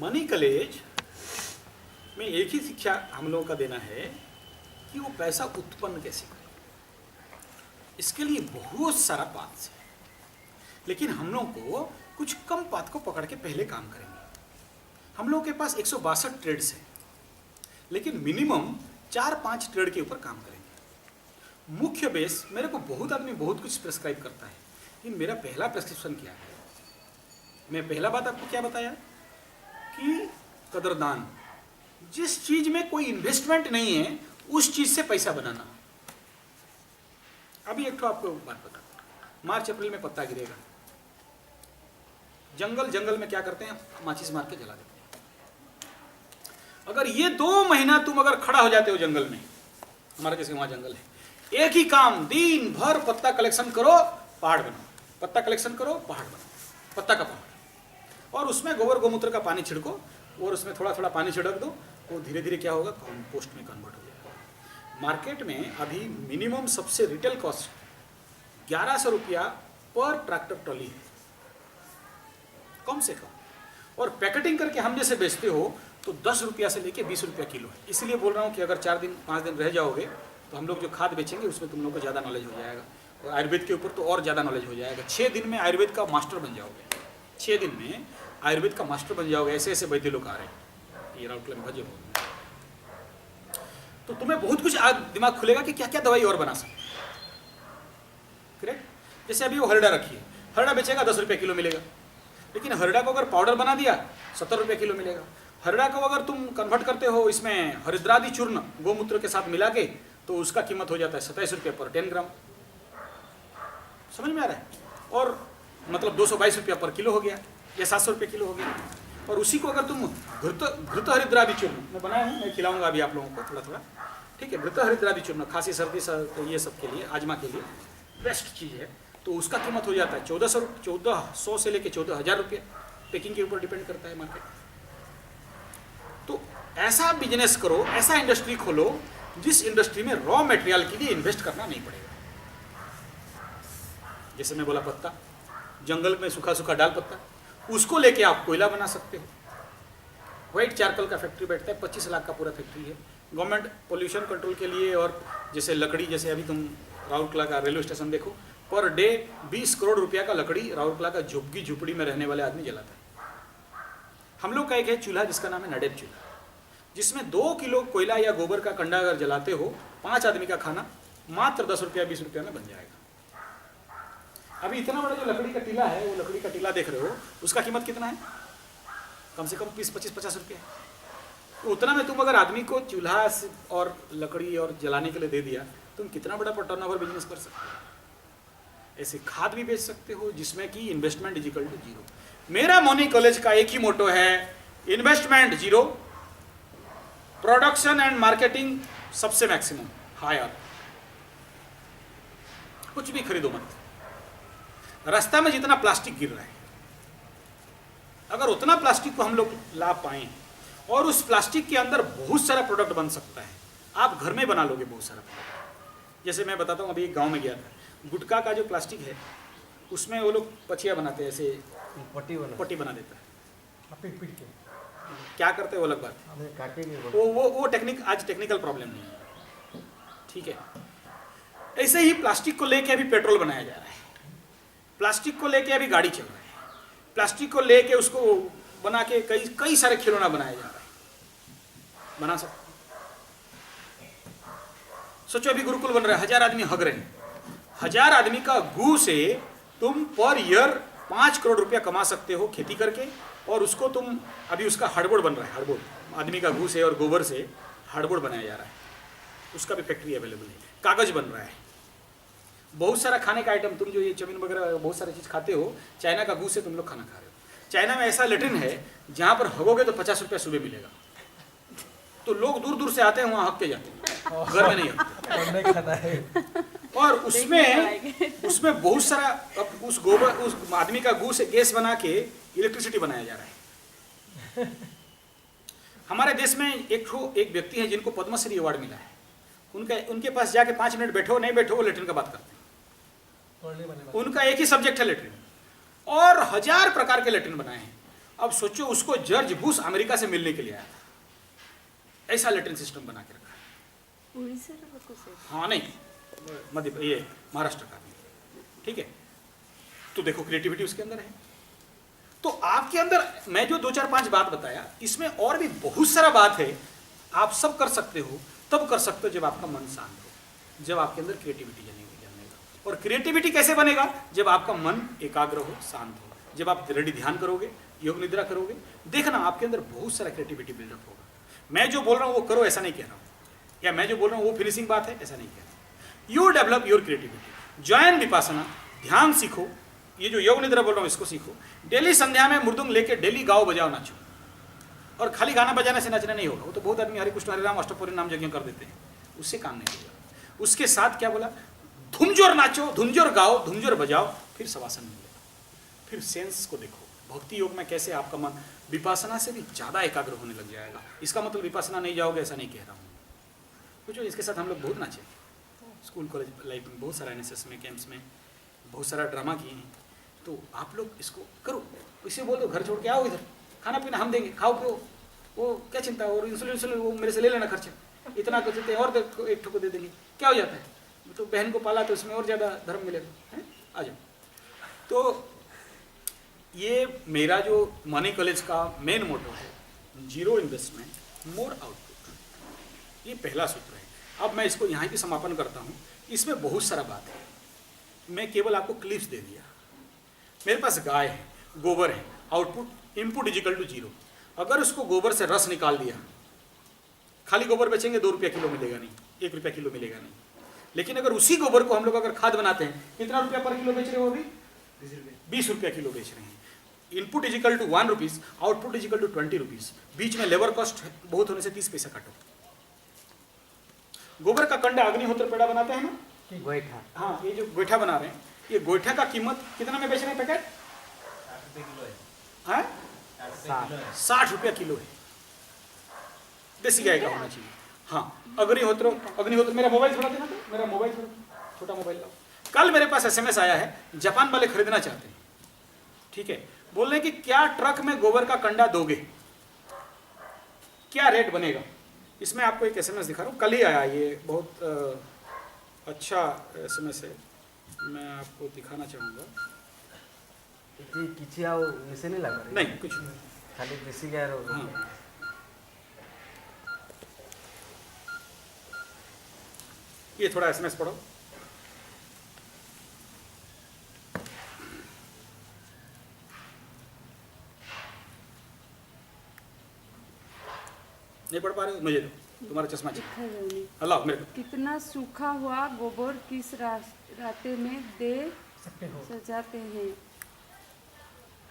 Money college में एक ही शिक्षा हम लोगों का देना है कि वो पैसा उत्पन्न कैसे करें। इसके लिए बहुत सारा पाथ है, लेकिन हम लोग को कुछ कम पाथ को पकड़ के पहले काम करेंगे। हम लोगों के पास 162 ट्रेड्स हैं, लेकिन मिनिमम 4-5 ट्रेड के ऊपर काम करेंगे। मुख्य बेस मेरे को बहुत आदमी बहुत कुछ प्रेस्क्राइब करता है, लेकिन मेरा पहला प्रेस्क्रिप्शन क्या है? मैं पहला बात आपको क्या बताया कि कदरदान, जिस चीज में कोई इन्वेस्टमेंट नहीं है उस चीज से पैसा बनाना। अभी एक तो आपको बात बता, मार्च अप्रैल में पत्ता गिरेगा, जंगल में क्या करते हैं, माचिस मार के जला देते हैं। अगर ये 2 महीना तुम अगर खड़ा हो जाते हो जंगल में, हमारे जैसे वहां जंगल है, एक ही काम, दिन भर पत्ता कलेक्शन करो, पहाड़ बनाओ, पत्ता कलेक्शन करो, पहाड़ बनाओ, पत्ता का पहाड़, और उसमें गोबर गोमूत्र का पानी छिड़को और उसमें थोड़ा थोड़ा पानी छिड़क दो, वो धीरे धीरे क्या होगा, कंपोस्ट में कन्वर्ट हो जाएगा। मार्केट में अभी मिनिमम सबसे रिटेल कॉस्ट 1100 रुपया पर ट्रैक्टर ट्रॉली है, कम से कम, और पैकेटिंग करके हम जैसे बेचते हो तो 10 रुपया से लेके 20 रुपया किलो है। इसलिए बोल रहा हूँ कि अगर 4-5 दिन रह जाओगे तो हम लोग जो खाद बेचेंगे उसमें तुम लोग को ज़्यादा नॉलेज हो जाएगा, और आयुर्वेद के ऊपर तो और ज़्यादा नॉलेज हो जाएगा। 6 दिन में आयुर्वेद का मास्टर बन जाओगे, 6 दिन में आयुर्वेद का मास्टर बन जाओगे। ऐसे ऐसे वैद्य लोग आ रहे हैं, ये राउरकेला में भजे हो, तो तुम्हें बहुत कुछ दिमाग खुलेगा कि क्या क्या दवाई और बना सकते, करेक्ट। जैसे अभी वो हरड़ा रखी है, हरड़ा बेचेगा 10 रुपये किलो मिलेगा, लेकिन हरड़ा को अगर पाउडर बना दिया 70 रुपये किलो मिलेगा। हरड़ा को अगर तुम कन्वर्ट करते हो इसमें हरिद्रादि चूर्ण गोमूत्र के साथ मिला के, तो उसका कीमत हो जाता है 27 रुपये पर 10 ग्राम। समझ में आ रहा है? और मतलब 222 रुपया पर किलो हो गया, या 700 रुपये किलो हो गया। और उसी को अगर तुम घृत हरिद्रादि चूर्ण मैं बनाया हूँ, मैं खिलाऊंगा अभी आप लोगों को थोड़ा थोड़ा, ठीक है। घृत हरिद्रादि चूर्ण खांसी सर्दी ये सब के लिए, आजमा के लिए बेस्ट चीज़ है। तो उसका कीमत हो जाता है 1400 से लेके 14,000 रुपये, पैकिंग के ऊपर डिपेंड करता है मार्केट। तो ऐसा बिजनेस करो, ऐसा इंडस्ट्री खोलो जिस इंडस्ट्री में रॉ मटेरियल के लिए इन्वेस्ट करना नहीं पड़ेगा। जैसे मैं बोला पत्ता, जंगल में सूखा सूखा डाल पत्ता, उसको लेके आप कोयला बना सकते हो। व्हाइट चारकोल का फैक्ट्री बैठता है, 25 लाख का पूरा फैक्ट्री है। गवर्नमेंट पोल्यूशन कंट्रोल के लिए, और जैसे लकड़ी, जैसे अभी तुम राउरकेला का रेलवे स्टेशन देखो, पर डे 20 करोड़ रुपया का लकड़ी राउरकेला का झुग्गी झुपड़ी में रहने वाले आदमी जलाता है। हम लोग का एक है चूल्हा जिसका नाम है नडेब चूल्हा, जिसमें 2 किलो कोयला या गोबर का कंडा अगर जलाते हो, 5 आदमी का खाना मात्र 10 रुपया 20 रुपया में बन जाएगा। अभी इतना बड़ा जो लकड़ी का टीला है, वो लकड़ी का टीला देख रहे हो, उसका कीमत कितना है? कम से कम 20-25-50 रुपये है। तो उतना में तुम अगर आदमी को चूल्हा और लकड़ी और जलाने के लिए दे दिया, तुम कितना बड़ा टर्नओवर बिजनेस कर सकते हो। ऐसे खाद भी बेच सकते हो जिसमें कि इन्वेस्टमेंट इज इक्वल टू 0। मेरा मनी कॉलेज का एक ही मोटो है, इन्वेस्टमेंट 0, प्रोडक्शन एंड मार्केटिंग सबसे मैक्सिमम हायर। कुछ भी खरीदो मत। रास्ता में जितना प्लास्टिक गिर रहा है, अगर उतना प्लास्टिक को हम लोग लाभ पाएं, और उस प्लास्टिक के अंदर बहुत सारा प्रोडक्ट बन सकता है, आप घर में बना लोगे बहुत सारा प्रोडक्ट। जैसे मैं बताता हूँ, अभी एक गांव में गया था, गुटखा का जो प्लास्टिक है उसमें वो लोग पचिया बनाते हैं, ऐसे पट्टी बना देता है, पीट के क्या करते हैं वो अलग बात, वो टेक्निक, आज टेक्निकल प्रॉब्लम नहीं है, ठीक है। ऐसे ही प्लास्टिक को लेके अभी पेट्रोल बनाया जा रहा है, प्लास्टिक को लेके अभी गाड़ी चल रहा है, प्लास्टिक को लेके उसको बना के कई सारे खिलौना बनाया जा रहा है, बना सकते। सोचो अभी गुरुकुल बन रहा है, 1000 आदमी हग रहे हैं, 1000 आदमी का गू से तुम पर ईयर 5 करोड़ रुपया कमा सकते हो खेती करके। और उसको तुम, अभी उसका हार्डबोर्ड बन रहा है, हार्डबोर्ड आदमी का गू से और गोबर से हार्डबोर्ड बनाया जा रहा है, उसका भी फैक्ट्री अवेलेबल है। कागज बन रहा है, बहुत सारा खाने का आइटम, तुम जो ये चाउमीन वगैरह बहुत सारी चीज़ खाते हो, चाइना का गू से तुम लोग खाना खा रहे हो। चाइना में ऐसा लेटरिन है जहाँ पर हगोगे तो 50 रुपया सुबह मिलेगा, तो लोग दूर दूर से आते हैं, वहाँ हक के जाते हैं, घर में नहीं हकते। और उसमें बहुत सारा, अब उस गोबर, उस आदमी का गू से गैस बना के इलेक्ट्रिसिटी बनाया जा रहा है। हमारे देश में एक व्यक्ति है जिनको पद्मश्री अवार्ड मिला है, उनके पास जाके 5 मिनट बैठो, नहीं बैठो, वो लेटरिन का बात करते हैं। उनका एक ही सब्जेक्ट है लेटरिन, और 1000 प्रकार के लेटरिन बनाए हैं। अब सोचो उसको जॉर्ज बुश अमेरिका से मिलने के लिए आया था, ऐसा लेटरिन सिस्टम बना के रखा है। हाँ नहीं, मध्य ये महाराष्ट्र का, ठीक है। तो देखो क्रिएटिविटी उसके अंदर है। तो आपके अंदर मैं जो 2-4-5 बात बताया, इसमें और भी बहुत सारा बात है। आप सब कर सकते हो, तब कर सकते हो जब आपका मन शांत हो, जब आपके अंदर क्रिएटिविटी जनेगा। और क्रिएटिविटी कैसे बनेगा? जब आपका मन एकाग्र हो, शांत हो, जब आप दृढ़ ध्यान करोगे, योग निद्रा करोगे, देखना आपके अंदर बहुत सारा क्रिएटिविटी बिल्डअप होगा। मैं जो बोल रहा हूँ वो करो ऐसा नहीं कह रहा हूँ, या मैं जो बोल रहा हूँ वो फिनिशिंग बात है ऐसा नहीं कह रहा हूँ। You develop your creativity, join Vipassana, ध्यान सीखो, ये जो योग निद्रा बोल रहा हूँ इसको सीखो। डेली संध्या में मृदुंग लेके डेली गाओ बजाओ नाचो। और खाली गाना बजाने से नाचना नहीं होगा, वो तो बहुत आदमी हरे कृष्ण हरे राम अष्टपुरी नाम यज्ञ कर देते हैं, उससे काम नहीं होगा। उसके साथ क्या बोला? धुमजोर नाचो, धुमजोर गाओ, धुमजोर बजाओ, फिर शवासन मिलेगा। फिर सेंस को देखो, भक्ति योग में कैसे आपका मन विपासना से भी ज़्यादा एकाग्र होने लग जाएगा। इसका मतलब विपासना नहीं जाओगे ऐसा नहीं कह रहा हूँ। कुछ इसके साथ हम लोग बहुत नाचे, स्कूल कॉलेज लाइफ में बहुत सारा एनएसएस में कैंप्स में बहुत सारा ड्रामा किए हैं। तो आप लोग इसको करो, इसे बोल दो घर छोड़ के आओ इधर, खाना पीना हम देंगे, खाओ पियो, वो क्या चिंता, और इंसुलिन वो मेरे से ले लेना खर्चा, इतना कर देते हैं और एक ठोको दे देंगे, क्या हो जाता है। तो बहन को पाला तो उसमें और ज़्यादा धर्म मिलेगा, है आ जाओ। तो ये मेरा जो मनी कॉलेज का मेन मोटो है, जीरो इन्वेस्टमेंट मोर आउटपुट, ये पहला सूत्र है। अब मैं इसको यहाँ भी समापन करता हूँ। इसमें बहुत सारा बात है, मैं केवल आपको क्लिप्स दे दिया। मेरे पास गाय है, गोबर है, output input is equal to zero. अगर उसको गोबर से रस निकाल दिया, खाली गोबर बेचेंगे 2 रुपया किलो मिलेगा नहीं, 1 रुपया किलो मिलेगा नहीं। लेकिन अगर उसी गोबर को हम लोग अगर खाद बनाते हैं, कितना रुपया पर किलो बेच रहे हो? अभी 20 रुपया किलो बेच रहे हैं। Input is equal to 1 rupees, output is equal to 20 rupees. बीच में लेबर कॉस्ट बहुत होने से 30 पैसा काटो। गोबर का कंडा अग्निहोत्र पेड़ा बनाते हैं ना, गोईठा, हाँ ये जो गोईठा बना रहे हैं, ये गोईठा का कीमत कितना में बेच रहे हैं पैकेट? 60 रुपया किलो है। देसी गाय का होना चाहिए। हाँ अग्निहोत्र, मेरा मोबाइल थोड़ा देना, तो मेरा मोबाइल थोड़ा छोटा मोबाइल लाओ। कल मेरे पास एसएमएस आया है, जापान वाले खरीदना चाहते हैं, ठीक है। बोल रहे हैं कि क्या ट्रक में गोबर का कंडा दोगे, क्या रेट बनेगा। इसमें आपको एक एसएमएस दिखा रहा हूँ, कल ही आया, ये बहुत अच्छा एसएमएस है, मैं आपको दिखाना चाहूँगा। किसी आओ मिसे नहीं लगा रही? नहीं कुछ नहीं, खाली देसी गाय रो। हाँ ये थोड़ा एसएमएस पढ़ो। नहीं पढ़ पा रहे हो? मुझे दो, तुम्हारा चश्मा चाहिए। अल्लाह मेरे को। कितना सूखा हुआ गोबर किस रास्ते में दे सजाते हैं?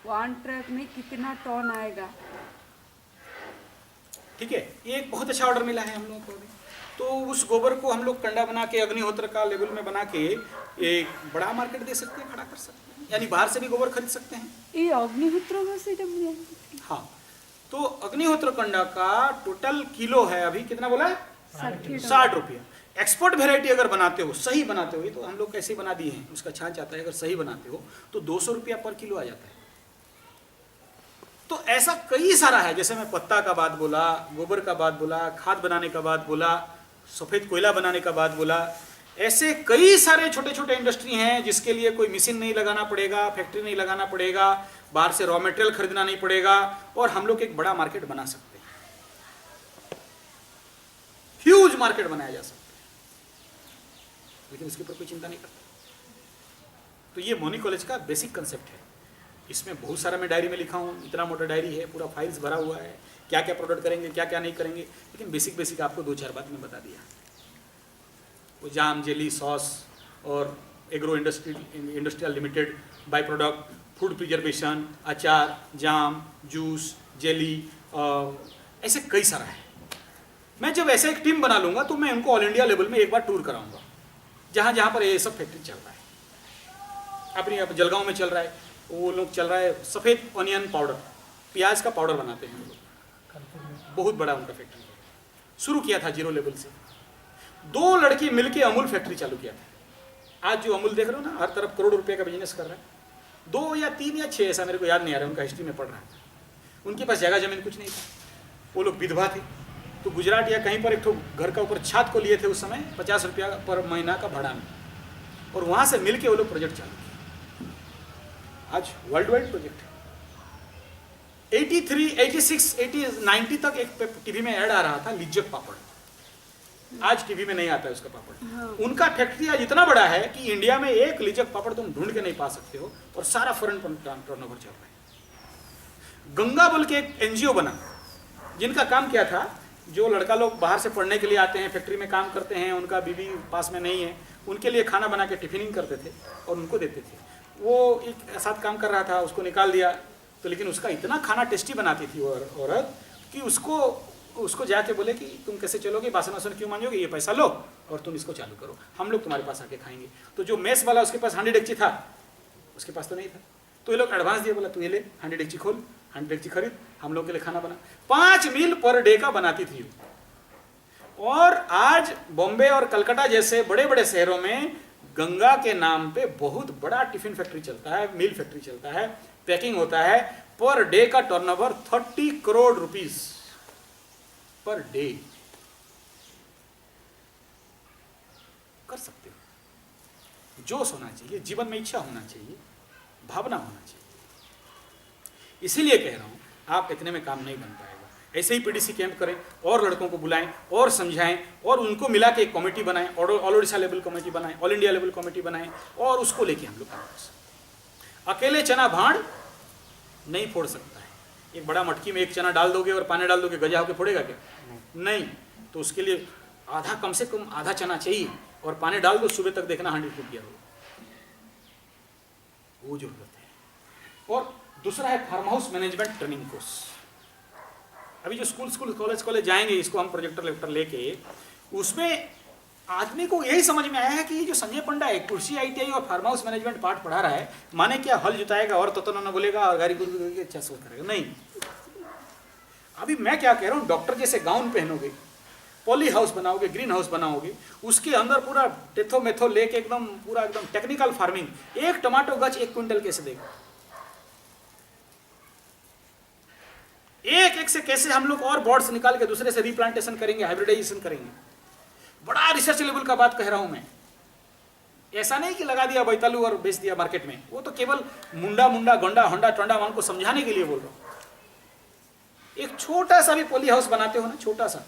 1 ट्रक में कितना टन आएगा? ठीक है, ये एक बहुत अच्छा ऑर्डर मिला है हम लोगों को अभी। तो उस गोबर को हम लोग कंडा बना के अग्निहोत्र का लेवल में बना के एक बड़ा मार्केट दे सकते हैं, खड़ा कर सकते हैं, यानी बाहर से भी गोबर खरीद सकते हैं। ये अग्निहोत्र से हाँ, तो अग्निहोत्र कंडा का टोटल किलो है अभी कितना बोला है? 60 रुपया। एक्सपोर्ट वेराइटी अगर बनाते हो, सही बनाते हो, ये तो हम लोग कैसे बना दिए हैं, उसका छांच आता है, अगर सही बनाते हो तो 200 रुपया पर किलो आ जाता है। तो ऐसा कई सारा है, जैसे मैं पत्ता का बात बोला, गोबर का बात बोला, खाद बनाने का बात बोला, सफ़ेद कोयला बनाने का बात बोला, ऐसे कई सारे छोटे छोटे इंडस्ट्री हैं जिसके लिए कोई मशीन नहीं लगाना पड़ेगा, फैक्ट्री नहीं लगाना पड़ेगा, बाहर से रॉ मटेरियल खरीदना नहीं पड़ेगा, और हम लोग एक बड़ा मार्केट बना सकते हैं, ह्यूज मार्केट बनाया जा सकता है, लेकिन इसके ऊपर कोई चिंता नहीं करता। तो ये मोनी कॉलेज का बेसिक कंसेप्ट है। इसमें बहुत सारा मैं डायरी में लिखा हूँ, इतना मोटा डायरी है, पूरा फाइल्स भरा हुआ है, क्या क्या प्रोडक्ट करेंगे, क्या क्या नहीं करेंगे, लेकिन बेसिक आपको 2-4 बात में बता दिया। वो जाम, जेली, सॉस और agro industrial limited by product, food preservation, अचार, जाम, जूस, जेली, ऐसे कई सारा है। मैं जब ऐसे एक टीम बना लूँगा तो मैं उनको ऑल इंडिया लेवल में एक बार टूर कराऊंगा, जहाँ जहाँ पर ये सब फैक्ट्री चल रहा है। अपनी अब जलगांव में चल रहा है, वो लोग चल रहा है सफ़ेद ऑनियन पाउडर, प्याज का पाउडर बनाते हैं लोग, बहुत बड़ा उनका फैक्ट्री शुरू किया था जीरो लेवल से। 2 लड़की मिलके अमूल फैक्ट्री चालू किया था। आज जो अमूल देख रहे हो ना, हर तरफ करोड़ों रुपए का बिजनेस कर रहा है। 2 या 3 या 6, ऐसा मेरे को याद नहीं आ रहा है, उनका हिस्ट्री में पढ़ रहा है। उनके पास जगह जमीन कुछ नहीं था, वो लोग विधवा थे, तो गुजरात या कहीं पर एक तो घर का ऊपर छत को लिए थे उस समय 50 रुपया पर महीना का भाड़ा में, और वहाँ से मिल के वो लोग प्रोजेक्ट चालू किए। आज वर्ल्ड वाइड प्रोजेक्ट है। 83, 86, 80, 90 तक एक टीवी में ऐड आ रहा था लिज्जत पापड़, आज टीवी में नहीं आता है उसका पापड़। हाँ। उनका फैक्ट्री आज इतना बड़ा है कि इंडिया में एक लिज्जत पापड़ तुम ढूंढ के नहीं पा सकते हो, और सारा फॉरेन टर्नओवर चल रहा है। गंगा बोल के एक एनजीओ बना, जिनका काम क्या था, जो लड़का लोग बाहर से पढ़ने के लिए आते हैं, फैक्ट्री में काम करते हैं, उनका बीवी पास में नहीं है, उनके लिए खाना बना के टिफिनिंग करते थे और उनको देते थे। वो एक साथ काम कर रहा था, उसको निकाल दिया, तो लेकिन उसका इतना खाना टेस्टी बनाती थी वो औरत कि उसको जाके बोले कि तुम कैसे चलोगे, बासन वासन क्यों मांगोगे, ये पैसा लो और तुम इसको चालू करो, हम लोग तुम्हारे पास आके खाएंगे। तो जो मेस वाला उसके पास 100 डेगची था, उसके पास तो नहीं था, तो ये लोग एडवांस दिए, बोला तू ये ले 100 डेगची खोल, 100 डेगची खरीद, हम लोग के लिए खाना बना। 5 मील पर डे का बनाती थी। और आज बॉम्बे और कलकत्ता जैसे बड़े बड़े शहरों में गंगा के नाम पे बहुत बड़ा टिफिन फैक्ट्री चलता है, मिल फैक्ट्री चलता है, पैकिंग होता है। पर डे का turnover 30 crore rupees per day. कर सकते हो, जोश होना चाहिए, जीवन में इच्छा होना चाहिए, भावना होना चाहिए। इसीलिए कह रहा हूं, आप इतने में काम नहीं बन पाएगा। ऐसे ही पीडीसी कैंप करें, और लड़कों को बुलाएं और समझाएं, और उनको मिला के एक कमेटी बनाएं, ऑल ओडिशा लेवल कमेटी बनाएं, ऑल इंडिया लेवल कमेटी बनाएं, और उसको लेके हम लोग काम। अकेले चना भाड़ नहीं फोड़ सकता है। एक बड़ा मटकी में एक चना डाल दोगे और पानी डाल दोगे, गजा होके फोड़ेगा क्या? नहीं। तो उसके लिए आधा, कम से कम आधा चना चाहिए, और पानी डाल दो, सुबह तक देखना 100 फुट गया होगा, वो जरूरत है। और दूसरा है farm house management training course. अभी जो स्कूल कॉलेज जाएंगे, इसको हम प्रोजेक्टर लेके, उसमें आदमी को यही समझ में आया है कि जो संजय पंडा है कृषि ITI और फार्म हाउस मैनेजमेंट पार्ट पढ़ा रहा है, माने क्या हल जुताएगा और तो न बोलेगा और गाड़ी गुड़ अच्छा सोच करेगा, नहीं। अभी मैं क्या कह रहा हूँ, डॉक्टर जैसे गाउन पहनोगे, पॉली हाउस बनाओगे, ग्रीन हाउस बनाओगे, उसके अंदर पूरा टेथो मेथो लेके एकदम पूरा एकदम टेक्निकल फार्मिंग, एक टमाटो गच 1 क्विंटल कैसे देगा, एक से कैसे हम लोग और बॉर्ड्स निकाल के दूसरे से रिप्लांटेशन करेंगे, हाइब्रिडाइजेशन करेंगे। बड़ा रिसर्च लेवल का बात कह रहा हूं मैं। ऐसा नहीं कि लगा दिया बैतालू और बेच दिया मार्केट में, वो तो केवल मुंडा गंडा होंडा टोंडा मान को समझाने के लिए बोल रहा हूं। एक छोटा सा भी पॉली हाउस बनाते हो ना, छोटा सा,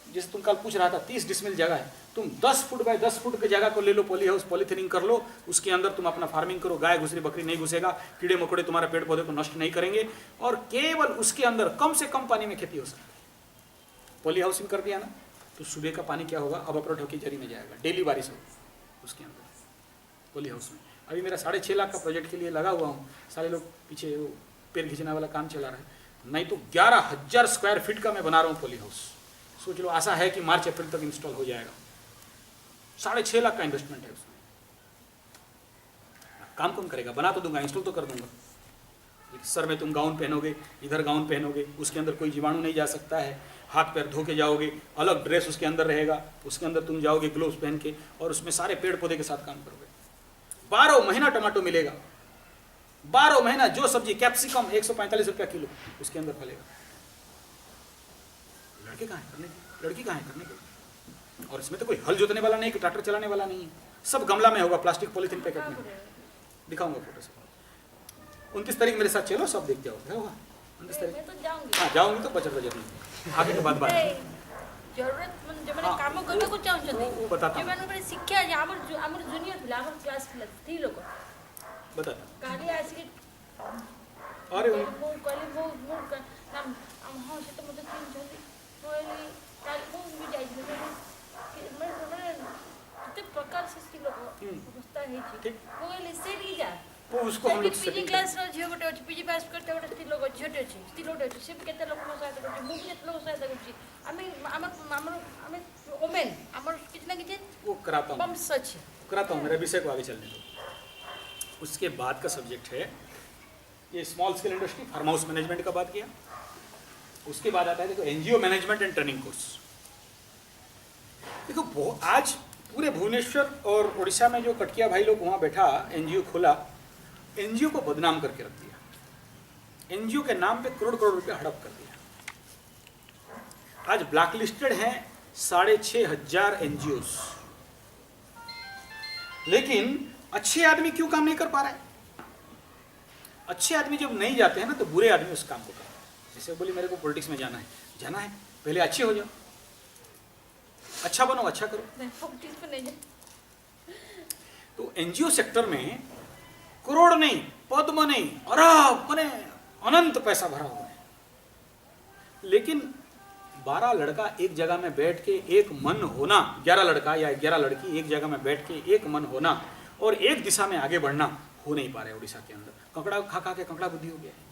जैसे तुम कल पूछ रहा था 30 डिसमिल जगह है, तुम 10 फुट बाय 10 फुट की जगह को ले लो, पॉली हाउस पॉलीथिनिंग कर लो, उसके अंदर तुम अपना फार्मिंग करो, गाय घुसरी बकरी नहीं घुसेगा, कीड़े मकोड़े तुम्हारे पेड़ पौधे को नष्ट नहीं करेंगे, और केवल उसके अंदर कम से कम पानी में खेती हो सकती है। पॉली हाउसिंग कर दिया ना, तो सुबह का पानी क्या होगा, अवॉपरेट होकर जरी में जाएगा, डेली बारिश होगी उसके अंदर पॉली हाउस में। अभी मेरा 6.5 लाख का प्रोजेक्ट के लिए लगा हुआ हूँ, सारे लोग पीछे पेड़ खींचने वाला काम चला रहा है, नहीं तो 11,000 स्क्वायर फीट का मैं बना रहा हूँ पॉली हाउस। सोच लो, आशा है कि मार्च अप्रैल तक इंस्टॉल हो जाएगा। 6.5 लाख का इन्वेस्टमेंट है उसमें। काम कौन करेगा? बना तो दूंगा, इंस्टॉल तो कर दूंगा। सर में तुम गाउन पहनोगे, इधर गाउन पहनोगे, उसके अंदर कोई जीवाणु नहीं जा सकता है, हाथ पैर धो के जाओगे, अलग ड्रेस उसके अंदर रहेगा, उसके अंदर तुम जाओगे ग्लोव्स पहन के, और उसमें सारे पेड़ पौधे के साथ काम करोगे। 12 महीना टमाटो मिलेगा, 12 महीना। जो सब्जी कैप्सिकम 145 रुपया किलो उसके अंदर फलेगा। लड़के कहाँ है करने के, लड़की कहाँ है करने के? और इसमें तो कोई हल जोतने वाला नहीं, ट्रैक्टर चलाने वाला नहीं है, सब गमला में होगा, प्लास्टिक पॉलीथीन पैकेट में। दिखाऊंगा फोटो से। 29 तारीख मेरे साथ चलो, सब देख जाओगे। होगा 29 तारीख? तो जाऊंगी। हाँ जाऊंगी तो बचत जरूर आगे के बाद जरूरत जो मैंने काम करने को चाहूँ वो बताता जो मैंने शिक्षा आमर जूनियर पिला आमर क्लास पिला थी लोग बताता। काली आसी अरे वो कली वो नाम हाँ से तो मुझे तीन जल्दी कोई काल वो भी जाइए मैं कितने प्रकार से स्किल अवस्था है ठीक। वो से नहीं जा वो उसको हम लोग पीजी सेटिंग क्लास रो झियो गोटे अछि पीजी पास करते गोटे स्त्री लोग झियोटे अछि स्त्री लोग अछि से केते लोग mo सहायता करछि मु भी लोग सहायता करछि आमे ओमेन हमर किछ ना किछ वो कराता हूँ, बम्स अछि कराता हूँ। मेरे विषय को आगे चलने दो। उसके बाद का सब्जेक्ट है ये small scale industry, farm house management का बात किया। उसके बाद आता है देखो NGO management and training course. देखो आज पूरे भुवनेश्वर और उड़ीसा में जो कटकिया भाई लोग वहाँ बैठा एनजीओ खोला, एनजीओ को बदनाम करके रख दिया। एनजीओ के नाम पे करोड़ करोड़ रुपए हड़प कर दिया। आज ब्लैक लिस्टेड हैं 6,500 एनजीओ। लेकिन अच्छे आदमी क्यों काम नहीं कर पा रहे हैं? अच्छे आदमी जब नहीं जाते हैं ना तो बुरे आदमी उस काम को करते हैं। जैसे बोली मेरे को पॉलिटिक्स में जाना है, पहले अच्छे हो जाओ, अच्छा बनो, अच्छा करो। नहीं, पॉलिटिक्स पे नहीं जाए। तो एनजीओ सेक्टर में करोड़ नहीं, पद्म नहीं, अरब माने अनंत पैसा भरा हुआ है। लेकिन 12 लड़का एक जगह में बैठ के एक मन होना, 11 लड़का या 11 लड़की एक जगह में बैठ के एक मन होना और एक दिशा में आगे बढ़ना हो नहीं पा रहे उड़ीसा के अंदर। कंकड़ा खा खा के कंकड़ा बुद्धि हो गया है।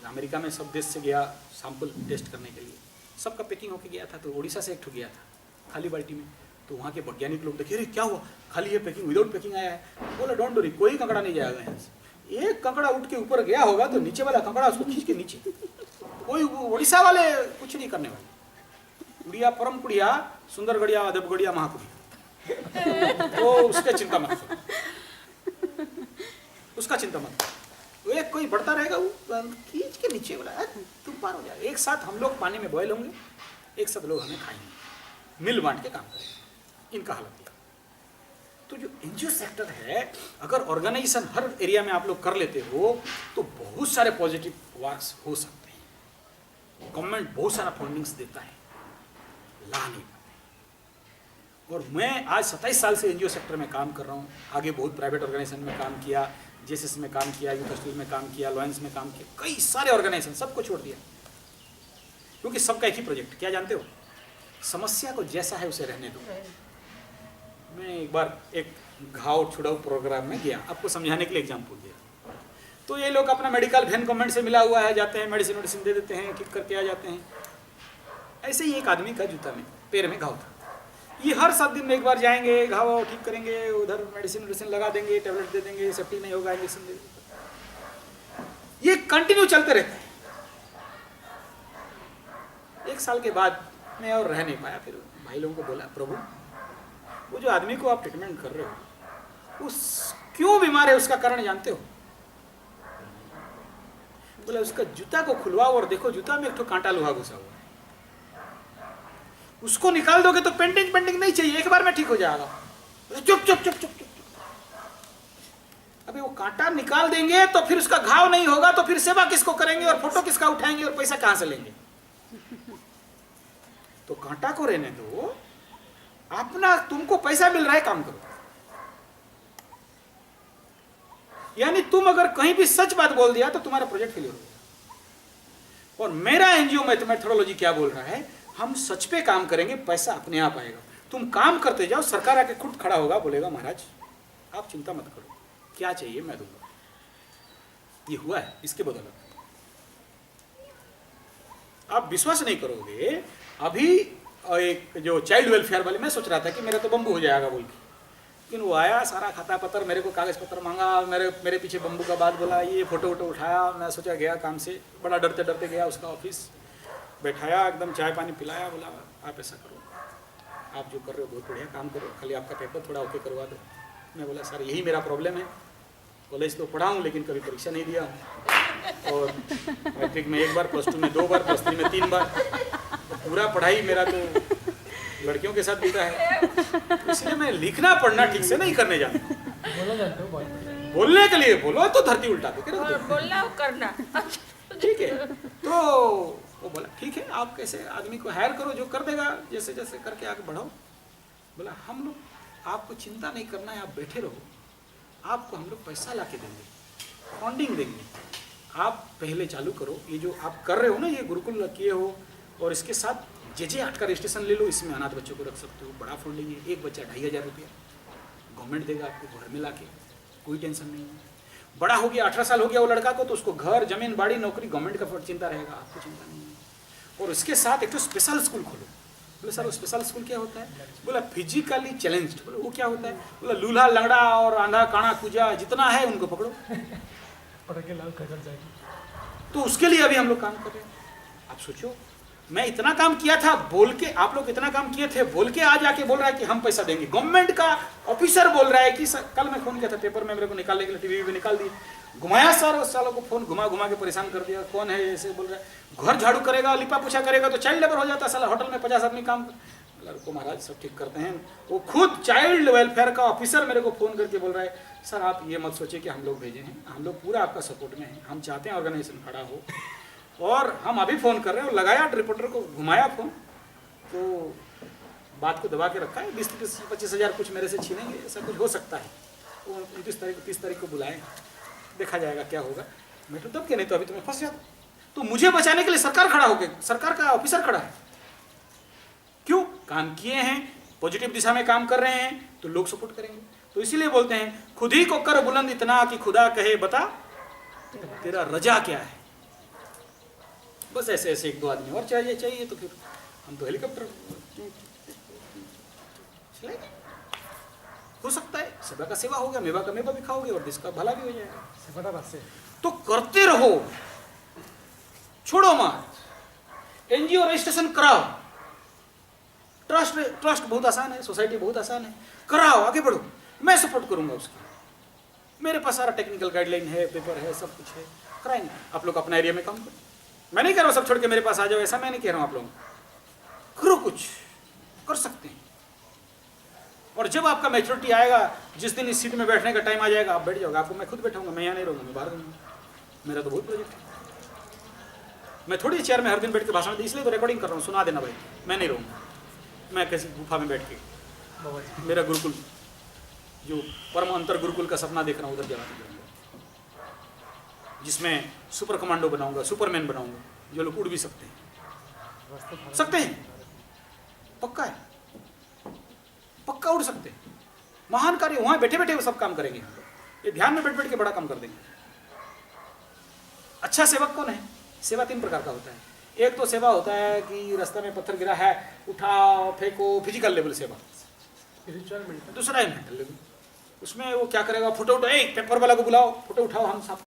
अमेरिका में सब देश से गया सैंपल टेस्ट करने के लिए, सबका पैकिंग होके गया था, तो उड़ीसा से एक ठो गया था खाली बाल्टी में। तो वहाँ के वैज्ञानिक लोग देखे, अरे क्या हुआ, खाली ये पैकिंग विदाउट पैकिंग आया है। बोला डोंट वरी, कोई कंकड़ा नहीं जाएगा यहाँ से। एक कंकड़ा उठ के ऊपर गया होगा तो नीचे वाला कंकड़ा उसको खींच के नीचे, कोई उड़ीसा वाले कुछ नहीं करने वाले। उड़िया परम कुड़िया, सुंदर गड़िया, अदब गड़िया, महाकुड़िया, तो उसका चिंता मत करो, उसका चिंता मत करो। एक कोई बढ़ता रहेगा, वो खींच के नीचे बोला तुम पार हो जाए। एक साथ हम लोग पानी में बॉयल होंगे, एक साथ लोग हमें खाएंगे, मिल बांट के काम करेंगे। इनका हालत है। तो जो एनजीओ सेक्टर है, अगर ऑर्गेनाइजेशन हर एरिया में आप लोग कर लेते हो तो बहुत सारे पॉजिटिव वर्क्स हो सकते हैं। गवर्नमेंट बहुत सारा फंडिंग्स देता है, ला नहीं पाते। और मैं आज 27 साल से एनजीओ सेक्टर में काम कर रहा हूँ। आगे बहुत प्राइवेट ऑर्गेनाइजेशन में काम किया, जेएसएस में काम किया, यूथ हॉस्टल में काम किया, लॉयंस में काम किया, कई सारे ऑर्गेनाइजेशन, सबको छोड़ दिया क्योंकि सबका एक ही प्रोजेक्ट, क्या जानते हो, समस्या को जैसा है उसे रहने दो। मैं एक बार एक घाव छुड़ाऊ प्रोग्राम में गया, आपको समझाने के लिए एग्जाम्पल दिया। तो ये लोग अपना मेडिकल वैन गवर्नमेंट से मिला हुआ है, जाते हैं मेडिसिन वेडिसिन दे देते हैं, ठीक करके आ जाते हैं। ऐसे ही एक आदमी का जूता में पैर में घाव था। ये हर 7 दिन में एक बार जाएंगे, घाव ठीक करेंगे, उधर मेडिसिन वेडिसिन लगा देंगे, टैबलेट दे देंगे, सेफ्टी नहीं होगा इंजेक्शन दे देंगे। ये कंटिन्यू चलते रहते हैं। 1 साल के बाद मैं और रह नहीं पाया, फिर भाई लोगों को बोला, प्रभु वो जो आदमी को आप ट्रीटमेंट कर रहे हो उस क्यों बीमार है, उसका कारण जानते हो? बोला उसका जूता को खुलवाओ और देखो जूता में एक तो कांटा लोहा घुसा हुआ है, उसको निकाल दोगे तो पेंटिंग नहीं चाहिए, एक बार में ठीक हो जाएगा। चुप चुप चुप चुप चुप। अभी वो कांटा निकाल देंगे तो फिर उसका घाव नहीं होगा, तो फिर सेवा किसको करेंगे और फोटो किसका उठाएंगे और पैसा कहां से लेंगे? तो कांटा को रहने दो, अपना तुमको पैसा मिल रहा है, काम करो। यानी तुम अगर कहीं भी सच बात बोल दिया तो तुम्हारा प्रोजेक्ट फेलियर हो गया। और मेरा एनजीओ मेथोडोलॉजी क्या बोल रहा है, हम सच पे काम करेंगे, पैसा अपने आप आएगा। तुम काम करते जाओ, सरकार आके खुद खड़ा होगा, बोलेगा महाराज आप चिंता मत करो, क्या चाहिए मैं दूंगा। ये हुआ है, इसके बदौलत आप विश्वास नहीं करोगे। अभी एक जो चाइल्ड वेलफेयर वाले, मैं सोच रहा था कि मेरा तो बम्बू हो जाएगा बोल के, लेकिन वो आया, सारा खाता पत्र मेरे को, कागज पत्र मांगा, मेरे पीछे बम्बू का बात बोला, ये फोटो वोटो उठाया। मैं सोचा गया काम से, बड़ा डरते डरते गया उसका ऑफिस, बैठाया, एकदम चाय पानी पिलाया, बोला आप ऐसा करो, आप जो कर रहे हो बहुत बढ़िया काम करो, खाली आपका पेपर थोड़ा ओके करवा दो। मैं बोला सर यही मेरा प्रॉब्लम है, कॉलेज तो पढ़ा हूँ लेकिन कभी परीक्षा नहीं दिया, और मैट्रिक में 1 बार, +2 में 2 बार, +3 में 3 बार, तो पूरा पढ़ाई मेरा तो लड़कियों के साथ बीता है, इसलिए मैं लिखना पढ़ना ठीक से नहीं करने जाता। बोलने के लिए बोलो तो धरती उल्टा दे, और बोलना और करना ठीक है। तो वो बोला ठीक है, आप कैसे आदमी को हायर करो जो कर देगा, जैसे जैसे करके आगे बढ़ाओ। बोला हम लोग, आपको चिंता नहीं करना है, आप बैठे रहो, आपको हम लोग पैसा ला के देंगे, फंडिंग देंगे, आप पहले चालू करो। ये जो आप कर रहे हो ना, ये गुरुकुल किए हो, और इसके साथ JJ 8 का रजिस्ट्रेशन ले लो, इसमें अनाथ बच्चों को रख सकते हो, बड़ा फंडिंग है, एक बच्चा 2,500 रुपया गवर्नमेंट देगा आपको घर में ला के, कोई टेंशन नहीं है। बड़ा हो गया, 18 साल हो गया वो लड़का को, तो उसको घर जमीन बाड़ी नौकरी गवर्नमेंट का चिंता रहेगा, आपको चिंता नहीं है। और उसके साथ एक तो स्पेशल स्कूल खोलो। बोले सर वो स्पेशल स्कूल क्या होता है? बोला फिजिकली चैलेंज्ड। बोले वो क्या होता है? बोला लूल्हा लंगड़ा और आंधा काना कुजा जितना है उनको पकड़ो, पढ़ के लाल खजल जाएगी। तो उसके लिए अभी हम लोग काम कर रहे हैं। आप सोचो मैं इतना काम किया था बोल के, आप लोग इतना काम किए थे बोल के आज आके बोल रहा है कि हम पैसा देंगे। गवर्नमेंट का ऑफिसर बोल रहा है कि सर, कल मैं फोन किया था पेपर में, मेरे को निकालने के लिए टीवी भी निकाल दिए, घुमाया सर, उस सालों को फोन घुमा घुमा के परेशान कर दिया, कौन है ऐसे बोल रहा है, घर झाड़ू करेगा लिपा पोछा करेगा तो चाइल्ड लेबर हो जाता है साला, होटल में 50 आदमी काम, लड़को महाराज सब ठीक करते हैं। वो खुद चाइल्ड वेलफेयर का ऑफिसर मेरे को फोन करके बोल रहा है सर आप ये मत सोचिए कि हम लोग भेजे हैं, हम लोग पूरा आपका सपोर्ट में हैं, हम चाहते हैं ऑर्गेनाइजेशन खड़ा हो, और हम अभी फोन कर रहे हैं। और लगाया रिपोर्टर को, घुमाया फोन, तो बात को दबा के रखा है, 20-25 हज़ार कुछ मेरे से छीनेंगे, ऐसा कुछ हो सकता है। तो 29 तारीख को बुलाएं, देखा जाएगा क्या होगा। मैं तो दब के, नहीं तो अभी तो मैं फंस जाता। तो मुझे बचाने के लिए सरकार खड़ा हो गई, सरकार का ऑफिसर खड़ा है। क्यों? काम किए हैं, पॉजिटिव दिशा में काम कर रहे हैं, तो लोग सपोर्ट करेंगे। तो इसीलिए बोलते हैं खुद ही को कर बुलंद इतना कि खुदा कहे बता तेरा रजा क्या है। बस ऐसे ऐसे 1-2 आदमी और चाहिए तो फिर हम तो हेलीकॉप्टर चलाएंगे। हो सकता है सेवा का सेवा हो गया, मेवा का मेवा भी खाओगे और देश का भला भी हो जाएगा। तो करते रहो, छोड़ो मत। एनजीओ रजिस्ट्रेशन कराओ, ट्रस्ट बहुत आसान है, सोसाइटी बहुत आसान है, कराओ, आगे बढ़ो, मैं सपोर्ट करूंगा उसकी। मेरे पास सारा टेक्निकल गाइडलाइन है, पेपर है, सब कुछ है, कराएंगे। आप लोग अपना एरिया में काम करो, मैं नहीं कह रहा हूँ सब छोड़ के मेरे पास आ जाओ, ऐसा मैं नहीं कह रहा हूँ। आप लोग करो, कुछ कर सकते हैं। और जब आपका मैच्योरिटी आएगा, जिस दिन इस सीट में बैठने का टाइम आ जाएगा, आप बैठ जाओगे। आपको मैं खुद बैठाऊंगा, मैं यहाँ नहीं रहूँगा, मैं बाहर रहूँगा। मेरा तो बहुत प्रोजेक्ट है, मैं थोड़ी चेयर में हर दिन बैठ के भाषण, इसलिए तो रिकॉर्डिंग कर रहा हूँ, सुना देना भाई। मैं नहीं रहूँगा, मैं किसी गुफा में बैठ के मेरा गुरुकुल, जो परम अंतर गुरुकुल का सपना देख रहा हूँ, उधर जाना चाहूँगा, जिसमें सुपर कमांडो बनाऊंगा, सुपरमैन बनाऊंगा, जो लोग उड़ भी सकते हैं, पक्का है, पक्का उड़ सकते हैं। महान कार्य वहां बैठे बैठे वो सब काम करेंगे, ये ध्यान में बैठ बैठ के बड़ा काम कर देंगे। अच्छा सेवक कौन है? सेवा 3 प्रकार का होता है। एक तो सेवा होता है कि रास्ते में पत्थर गिरा है, उठाओ फेंको, फिजिकल लेवल सेवा। दूसरा है मेंटल लेवल, उसमें वो क्या करेगा, फोटो उठाओ, पेपर वाला को बुलाओ, फोटो उठाओ, हम सब